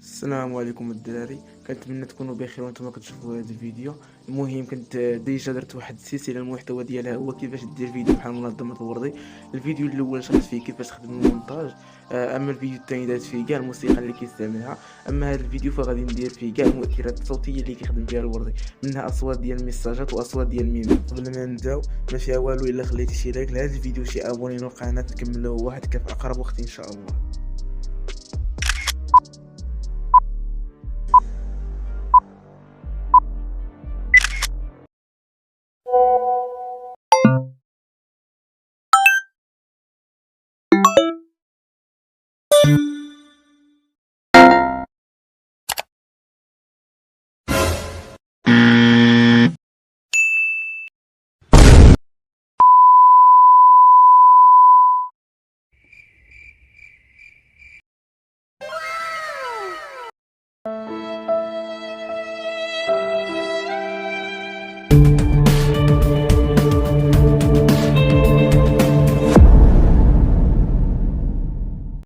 السلام عليكم الدراري، كنتمنى تكونوا بخير وانتم كتشوفوا هذا الفيديو. المهم كنت ديجا درت واحد السلسله المحتوى ديالها هو كيفاش دير فيديو بحال منظمه الوردي. الفيديو الاول شرحت فيه كيفاش تخدم المونتاج، اما الفيديو الثاني درت فيه كاع الموسيقى اللي كيستعملها. اما هذا الفيديو فغادي ندير فيه كاع المؤثرات الصوتيه اللي كيخدم بها الوردي، منها اصوات ديال الميساجات واصوات ديال الميم. قبل ما نبداو ما فيها والو الا خليتي شي لايك لهذا الفيديو، شي ابوني للقناه، تكملوا واحد في اقرب وقت ان شاء الله.